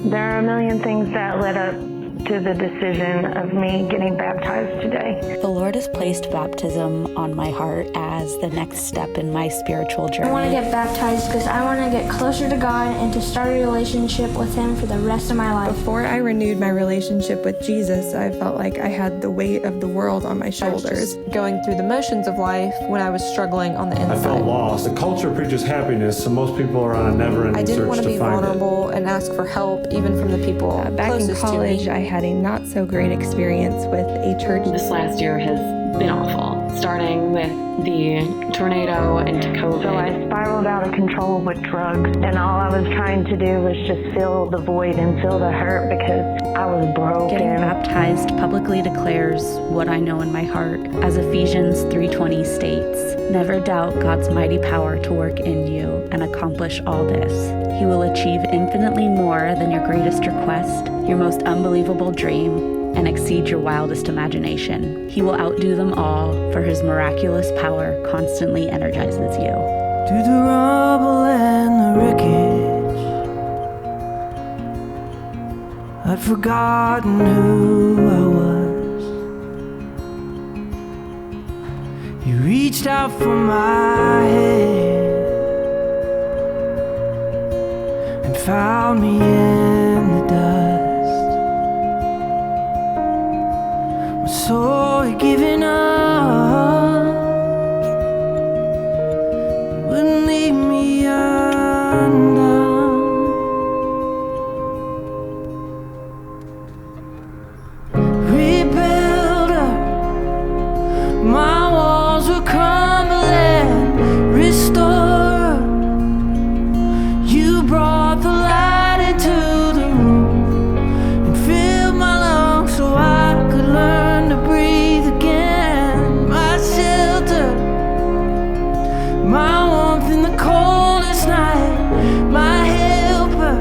There are a million things that led up to the decision of me getting baptized today. The Lord has placed baptism on my heart as the next step in my spiritual journey. I want to get baptized because I want to get closer to God and to start a relationship with Him for the rest of my life. Before I renewed my relationship with Jesus, I felt like I had the weight of the world on my shoulders. Going through the motions of life when I was struggling on the inside. I felt lost. The culture preaches happiness, so most people are on a never-ending search to find it. I didn't want to be vulnerable and ask for help, even from the people Back in closest college, to me. I had a not-so-great experience with a church. This last year has been awful, starting with the tornado into COVID. So I spiraled out of control with drugs, and all I was trying to do was just fill the void and fill the hurt because I was broken. Getting baptized publicly declares what I know in my heart. As Ephesians 3:20 states, never doubt God's mighty power to work in you and accomplish all this. He will achieve infinitely more than your greatest request, your most unbelievable dream, and exceed your wildest imagination. He will outdo them all, for His miraculous power constantly energizes you. Through the rubble and the wreckage, I'd forgotten who I was. You reached out for my hand and found me in the dust. So you're giving up, wouldn't leave me undone. Rebuilder, my walls were crumbling. Restorer, you brought the light into the room and filled my lungs so I could learn to breathe again. My shelter, my warmth in the coldest night, my helper,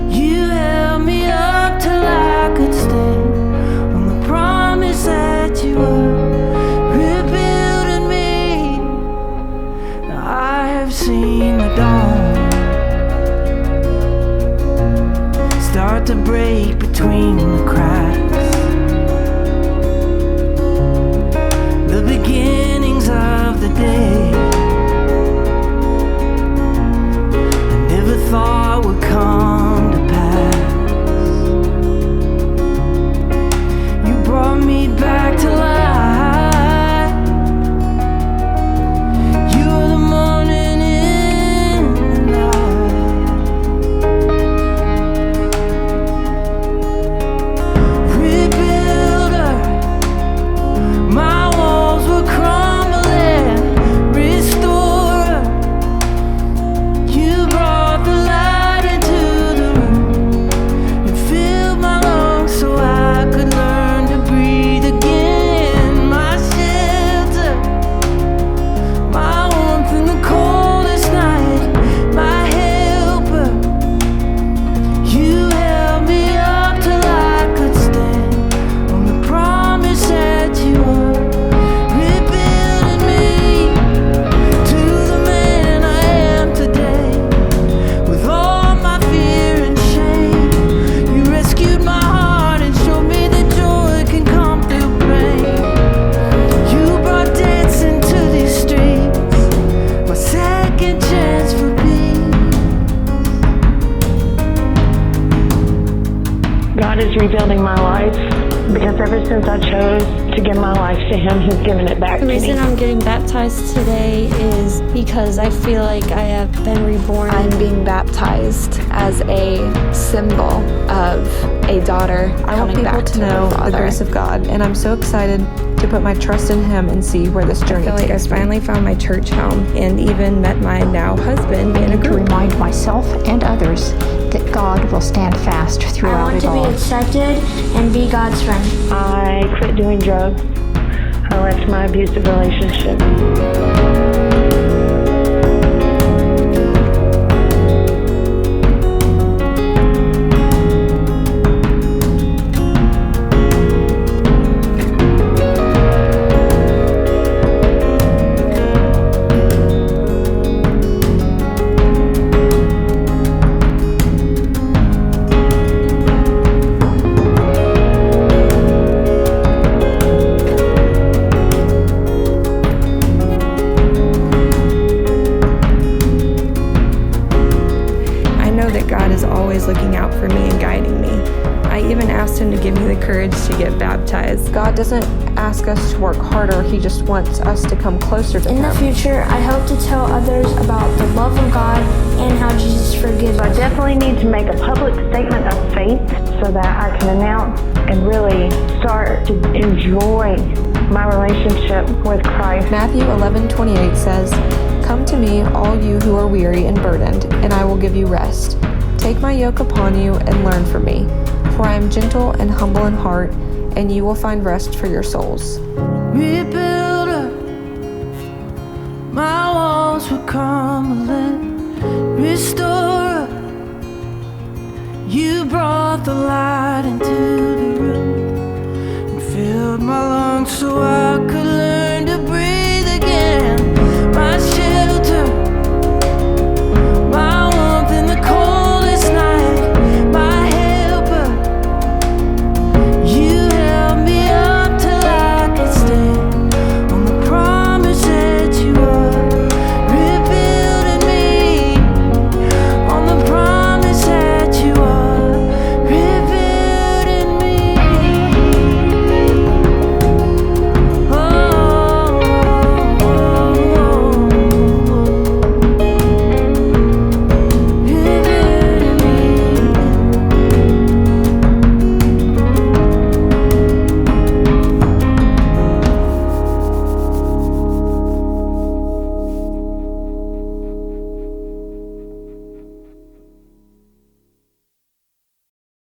you held me up till I could stand on the promise that you were rebuilding me. Now I have seen the dawn start to break between the cracks, the beginnings of the day I never thought would come to pass. You brought me back to life. You are the morning in the night. Rebuilder, my walls were crumbling. Restorer, you brought the light into the room and filled my lungs so I could learn to breathe again. My shelter, my warmth in the coldest night, my helper, you held me up till I could stand on the promise that you were rebuilding me to the man I am today. With all my fear and shame, you rescued my heart and showed me that joy can come through pain. You brought dance into these streets, my second chance for peace. God is rebuilding my life because ever since I chose to give my life to Him, He's given it back The to me. reason I'm getting baptized today is because I feel like I have been reborn. I'm being baptized as a symbol of a daughter I want coming people back to to her know the father. grace of God, and I'm so excited to put my trust in Him and see where this I journey feel like I takes me. finally found my church home and even met my now husband in a To group. remind myself and others that God will stand fast I throughout want it to be all. accepted and be God's friend. I quit doing drugs. I left my abusive relationship. that God is always looking out for me and guiding me. I even asked him to give me the courage to get baptized. God doesn't ask us to work harder, he just wants us to come closer to In him. the future, I hope to tell others about the love of God and how Jesus forgives I us. definitely need to make a public statement of faith so that I can announce and really start to enjoy my relationship with Christ. Matthew 11:28 says, "Come to me, all you who are weary and burdened, and I will give you rest. Take my yoke upon you and learn from me, for I am gentle and humble in heart, and you will find rest for your souls." Rebuilder, my walls were crumbling. Restorer, you brought the light into the room and filled my lungs so I